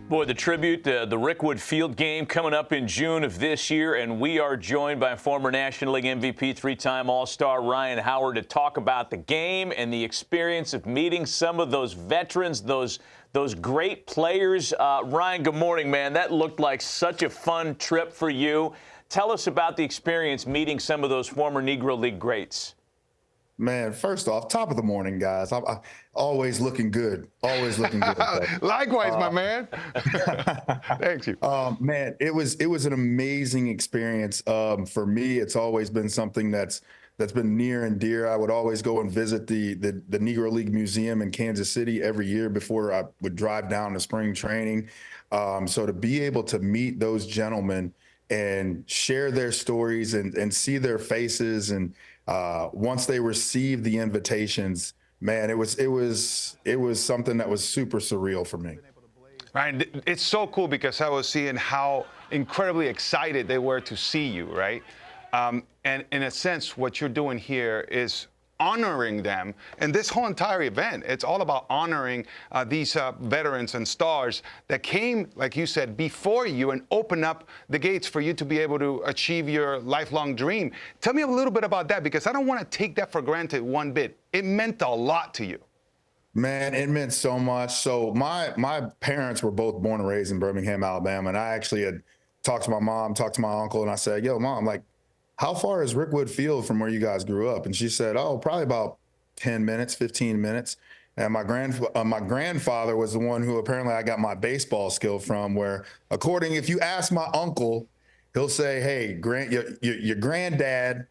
Boy, the tribute, the Rickwood Field game coming up in June of this year, and we are joined by former National League MVP, three-time All-Star Ryan Howard to talk about the game and the experience of meeting some of those veterans, those great players. Ryan, good morning, man. That looked like such a fun trip for you. Tell us about the experience meeting some of those former Negro League greats. Man, first off, top of the morning, guys. I'm always looking good. Always looking good. Likewise, my man. Thank you. Man, it was an amazing experience. For me, it's always been something that's been near and dear. I would always go and visit the Negro League Museum in Kansas City every year before I would drive down to spring training. So to be able to meet those gentlemen and share their stories and see their faces, and once they received the invitations, man, it was something that was super surreal for me. Right, it's so cool because I was seeing how incredibly excited they were to see you, right? And in a sense, what you're doing here is honoring them. And this whole entire event, it's all about honoring these veterans and stars that came, like you said, before you and opened up the gates for you to be able to achieve your lifelong dream. Tell me a little bit about that, because I don't want to take that for granted one bit. It meant a lot to you. Man, it meant so much. So my parents were both born and raised in Birmingham, Alabama. And I actually had talked to my mom, talked to my uncle, and I said, yo, Mom, like, how far is Rickwood Field from where you guys grew up? And she said, oh, probably about 10 minutes, 15 minutes. And my grandfather was the one who apparently I got my baseball skill from, where if you ask my uncle, he'll say, hey, your granddad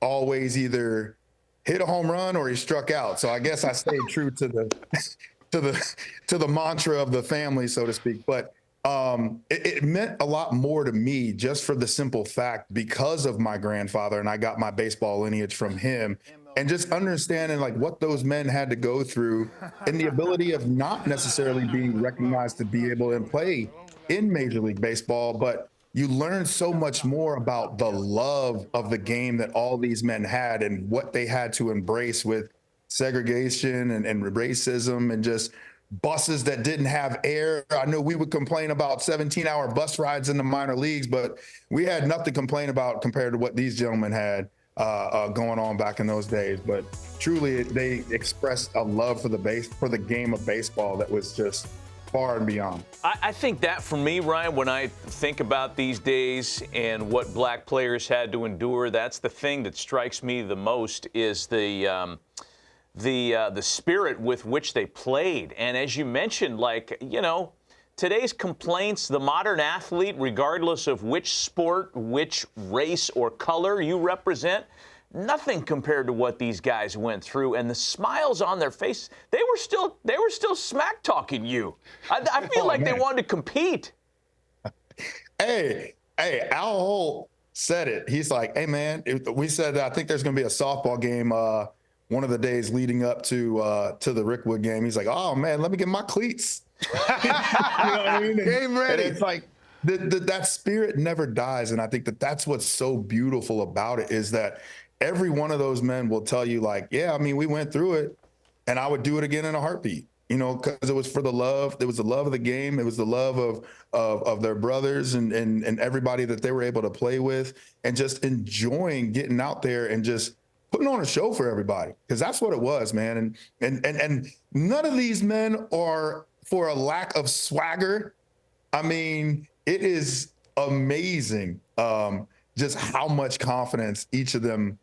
always either hit a home run or he struck out. So I guess I stayed true to the mantra of the family, so to speak. But it meant a lot more to me just for the simple fact, because of my grandfather, and I got my baseball lineage from him, and just understanding like what those men had to go through, and the ability of not necessarily being recognized to be able to play in Major League Baseball, but you learn so much more about the love of the game that all these men had and what they had to embrace with segregation and racism, and just buses that didn't have air. I know we would complain about 17-hour bus rides in the minor leagues, but we had nothing to complain about compared to what these gentlemen had going on back in those days. But truly, they expressed a love for the game of baseball that was just far and beyond. I think that for me, Ryan, when I think about these days and what black players had to endure, that's the thing that strikes me the most, is the spirit with which they played. And as you mentioned, like, you know, today's complaints, the modern athlete, regardless of which sport, which race or color you represent, nothing compared to what these guys went through, and the smiles on their face, they were still smack talking you. I feel like they wanted to compete. Hey, Al Holt said it. He's like, hey man, we said I think there's going to be a softball game one of the days leading up to the Rickwood game. He's like, oh man, let me get my cleats. You know what I mean? Game ready. And it's like that spirit never dies, and I think that's what's so beautiful about it, is that every one of those men will tell you, like, yeah, I mean, we went through it, and I would do it again in a heartbeat. You know, because it was for the love. It was the love of the game. It was the love of their brothers and everybody that they were able to play with, and just enjoying getting out there and just putting on a show for everybody, because that's what it was, man. And none of these men are for a lack of swagger. I mean, it is amazing just how much confidence each of them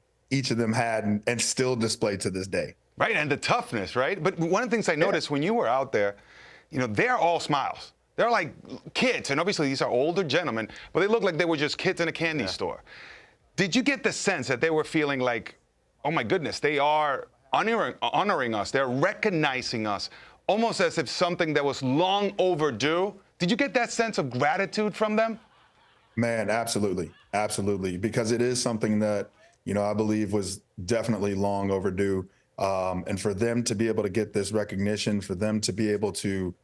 had and still display to this day. Right, and the toughness, right? But one of the things I noticed when you were out there, you know, they're all smiles. They're like kids, and obviously these are older gentlemen, but they look like they were just kids in a candy store. Did you get the sense that they were feeling like, oh my goodness, they are honoring us, they're recognizing us, almost as if something that was long overdue? Did you get that sense of gratitude from them? Man, absolutely. Absolutely. Because it is something that, you know, I believe was definitely long overdue. And for them to be able to get this recognition, for them to be able to,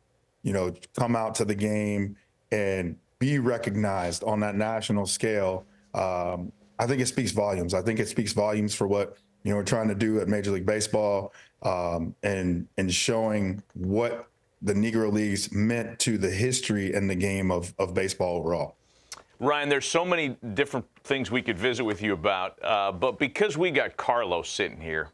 you know, come out to the game and be recognized on that national scale, I think it speaks volumes. I think it speaks volumes for what, you know, we're trying to do at Major League Baseball, and showing what the Negro Leagues meant to the history and the game of baseball overall. Ryan, there's so many different things we could visit with you about, but because we got Carlos sitting here,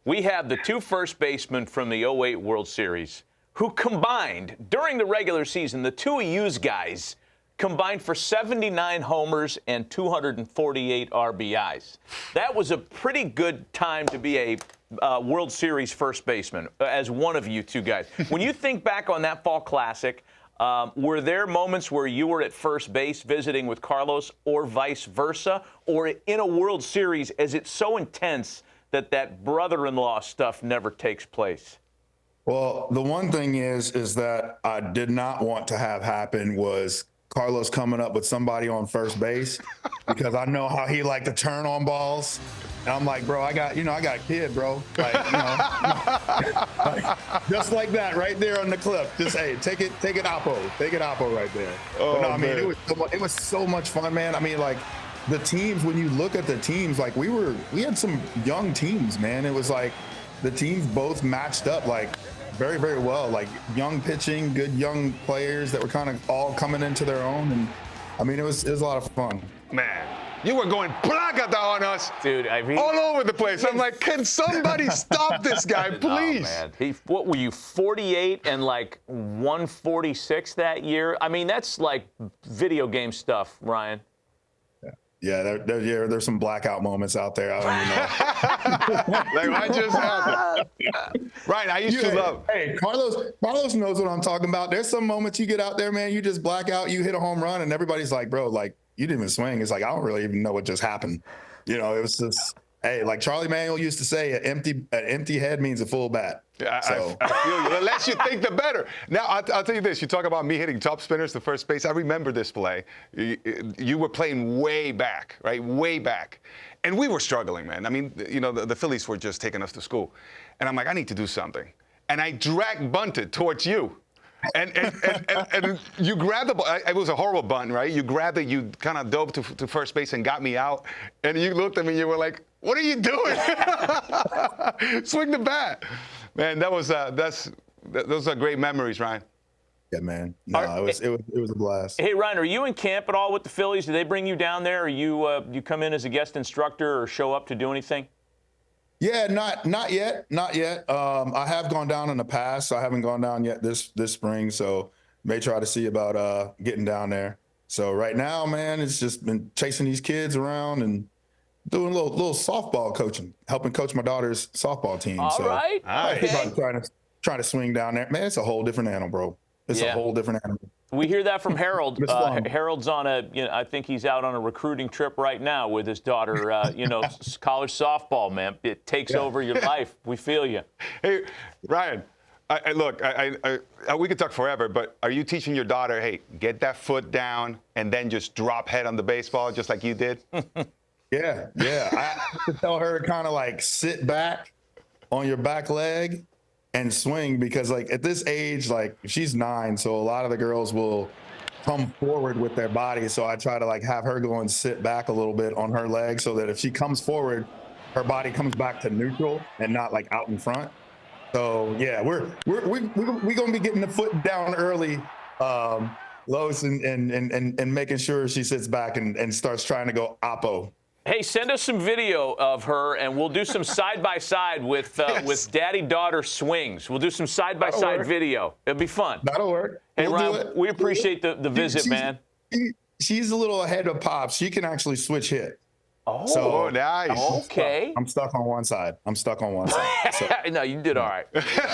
we have the 2 first basemen from the '08 World Series who combined during the regular season, the 2 of you guys combined for 79 homers and 248 RBIs. That was a pretty good time to be a World Series first baseman as one of you 2 guys. When you think back on that Fall Classic, were there moments where you were at first base visiting with Carlos or vice versa? Or in a World Series, is it so intense that brother-in-law stuff never takes place? Well, the one thing is that I did not want to have happen was Carlos coming up with somebody on first base, because I know how he liked to turn on balls. And I'm like, bro, I got a kid, bro. Like, like, just like that right there on the clip. Just, hey, take it Oppo right there. Oh, but no, I mean, man. it was so much fun, man. I mean, like, the teams, when you look at the teams, like we had some young teams, man. It was like the teams both matched up like very, very well. Like young pitching, good young players that were kind of all coming into their own. And I mean, it was a lot of fun. Man, you were going placata on us, dude. I mean, all over the place. I'm like, can somebody stop this guy, please? Oh, man. What were you, 48 and like 146 that year? I mean, that's like video game stuff, Ryan. Yeah, there's some blackout moments out there. I don't even know. Like, I just happened. Right, I used to love. Hey, Carlos knows what I'm talking about. There's some moments you get out there, man, you just black out, you hit a home run, and everybody's like, bro, like, you didn't even swing. It's like, I don't really even know what just happened. You know, it was just, hey, like Charlie Manuel used to say, an empty head means a full bat. So. I feel you. The less you think, the better. Now, I'll tell you this. You talk about me hitting top spinners to first base. I remember this play. You were playing way back, right? Way back. And we were struggling, man. I mean, you know, the Phillies were just taking us to school. And I'm like, I need to do something. And I drag bunted towards you. And you grabbed the ball. It was a horrible bunt, right? You grabbed it, you kind of dove to first base and got me out. And you looked at me and you were like, what are you doing? Swing the bat. Man, those are great memories, Ryan. Yeah, man. No, it was a blast. Hey, Ryan, are you in camp at all with the Phillies? Do they bring you down there, or you come in as a guest instructor or show up to do anything? Yeah, not yet. I have gone down in the past. So I haven't gone down yet this spring. So may try to see about getting down there. So right now, man, it's just been chasing these kids around and doing a little softball coaching, helping coach my daughter's softball team. All right. Okay. Trying to swing down there. Man, it's a whole different animal, bro. It's a whole different animal. We hear that from Harold. Harold's on I think he's out on a recruiting trip right now with his daughter, college softball, man. It takes over your life. We feel you. Hey, Ryan, look, we could talk forever, but are you teaching your daughter, hey, get that foot down and then just drop head on the baseball just like you did? Yeah. I have to tell her to kind of like sit back on your back leg and swing, because like at this age, like she's 9, so a lot of the girls will come forward with their body. So I try to like have her go and sit back a little bit on her leg, so that if she comes forward, her body comes back to neutral and not like out in front. So yeah, we're gonna be getting the foot down early, Lois, and making sure she sits back and starts trying to go oppo. Hey, send us some video of her, and we'll do some side-by-side with daddy-daughter swings. We'll do some side-by-side video. It'll be fun. That'll work. Hey, We'll Ryan, we appreciate the visit, man. She's a little ahead of Pops. She can actually switch hit. Oh, so, nice. Okay. I'm stuck on one side. So. No, you did all right.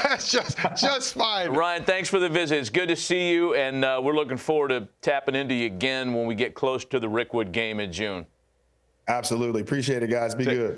just fine. Ryan, thanks for the visit. It's good to see you, and we're looking forward to tapping into you again when we get close to the Rickwood game in June. Absolutely. Appreciate it, guys. Be good.